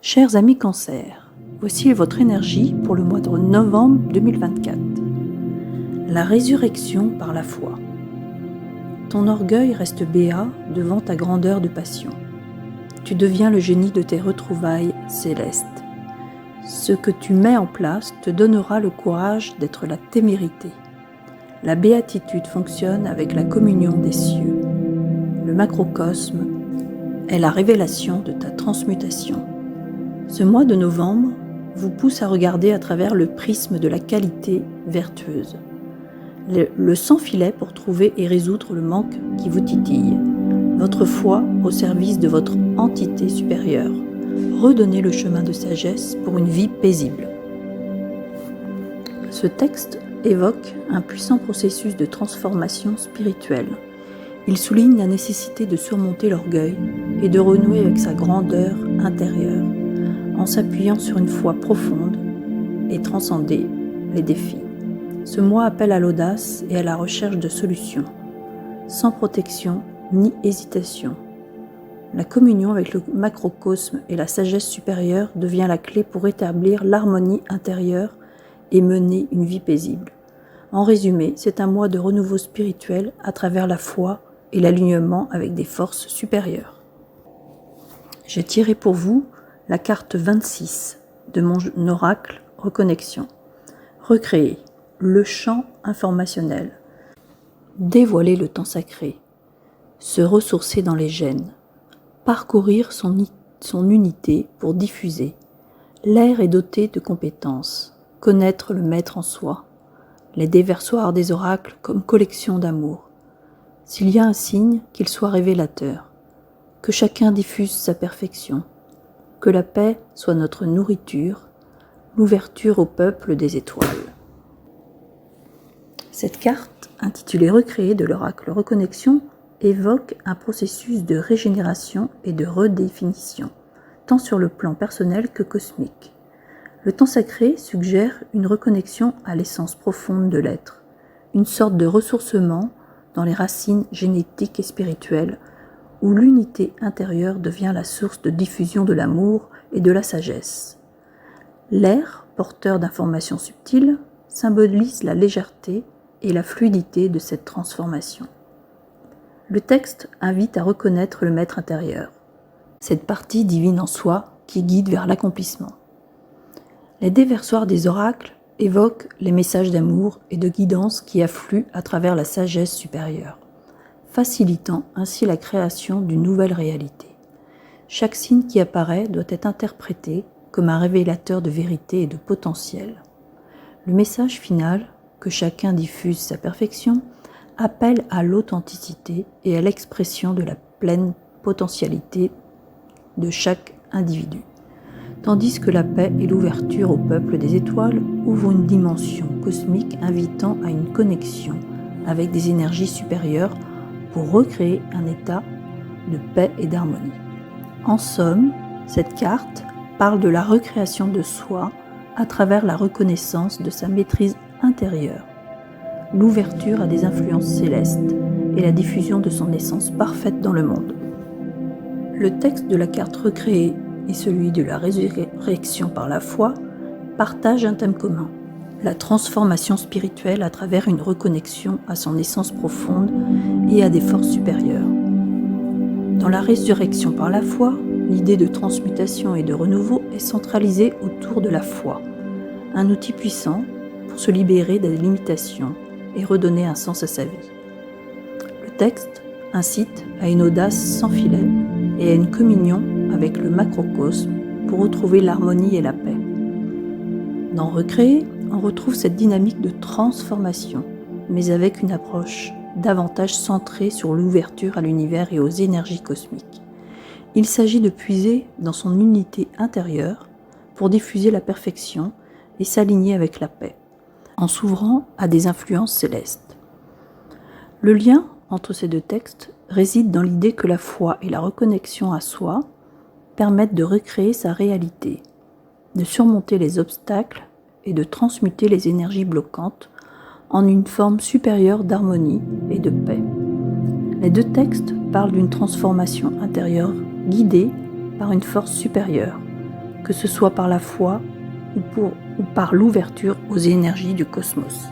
Chers amis Cancer, voici votre énergie pour le mois de novembre 2024. La résurrection par la foi. Ton orgueil reste béat devant ta grandeur de passion. Tu deviens le génie de tes retrouvailles célestes. Ce que tu mets en place te donnera le courage d'être la témérité. La béatitude fonctionne avec la communion des cieux. Le macrocosme est la révélation de ta transmutation. Ce mois de novembre vous pousse à regarder à travers le prisme de la qualité vertueuse. Le sans-filet pour trouver et résoudre le manque qui vous titille. Votre foi au service de votre entité supérieure. Redonnez le chemin de sagesse pour une vie paisible. Ce texte évoque un puissant processus de transformation spirituelle. Il souligne la nécessité de surmonter l'orgueil et de renouer avec sa grandeur intérieure, en s'appuyant sur une foi profonde et transcender les défis. Ce mois appelle à l'audace et à la recherche de solutions, sans protection ni hésitation. La communion avec le macrocosme et la sagesse supérieure devient la clé pour établir l'harmonie intérieure et mener une vie paisible. En résumé, c'est un mois de renouveau spirituel à travers la foi et l'alignement avec des forces supérieures. J'ai tiré pour vous la carte 26 de mon oracle Reconnexion. Recréer le champ informationnel. Dévoiler le temps sacré. Se ressourcer dans les gènes. Parcourir son unité pour diffuser. L'air est doté de compétences. Connaître le maître en soi. Les déversoirs des oracles comme collection d'amour. S'il y a un signe, qu'il soit révélateur. Que chacun diffuse sa perfection. Que la paix soit notre nourriture, l'ouverture au peuple des étoiles. Cette carte, intitulée Recréer de l'oracle Reconnexion, évoque un processus de régénération et de redéfinition, tant sur le plan personnel que cosmique. Le temps sacré suggère une reconnexion à l'essence profonde de l'être, une sorte de ressourcement dans les racines génétiques et spirituelles, où l'unité intérieure devient la source de diffusion de l'amour et de la sagesse. L'air, porteur d'informations subtiles, symbolise la légèreté et la fluidité de cette transformation. Le texte invite à reconnaître le maître intérieur, cette partie divine en soi qui guide vers l'accomplissement. Les déversoirs des oracles évoquent les messages d'amour et de guidance qui affluent à travers la sagesse supérieure, facilitant ainsi la création d'une nouvelle réalité. Chaque signe qui apparaît doit être interprété comme un révélateur de vérité et de potentiel. Le message final, que chacun diffuse sa perfection, appelle à l'authenticité et à l'expression de la pleine potentialité de chaque individu, tandis que la paix et l'ouverture au peuple des étoiles ouvrent une dimension cosmique invitant à une connexion avec des énergies supérieures pour recréer un état de paix et d'harmonie. En somme, cette carte parle de la recréation de soi à travers la reconnaissance de sa maîtrise intérieure, l'ouverture à des influences célestes et la diffusion de son essence parfaite dans le monde. Le texte de la carte recréée et celui de la résurrection par la foi partagent un thème commun, la transformation spirituelle à travers une reconnexion à son essence profonde et à des forces supérieures. Dans la résurrection par la foi, l'idée de transmutation et de renouveau est centralisée autour de la foi, un outil puissant pour se libérer des limitations et redonner un sens à sa vie. Le texte incite à une audace sans filet et à une communion avec le macrocosme pour retrouver l'harmonie et la paix. Dans Recréer, on retrouve cette dynamique de transformation, mais avec une approche davantage centrée sur l'ouverture à l'univers et aux énergies cosmiques. Il s'agit de puiser dans son unité intérieure pour diffuser la perfection et s'aligner avec la paix, en s'ouvrant à des influences célestes. Le lien entre ces deux textes réside dans l'idée que la foi et la reconnexion à soi permettent de recréer sa réalité, de surmonter les obstacles et de transmuter les énergies bloquantes en une forme supérieure d'harmonie et de paix. Les deux textes parlent d'une transformation intérieure guidée par une force supérieure, que ce soit par la foi ou par l'ouverture aux énergies du cosmos.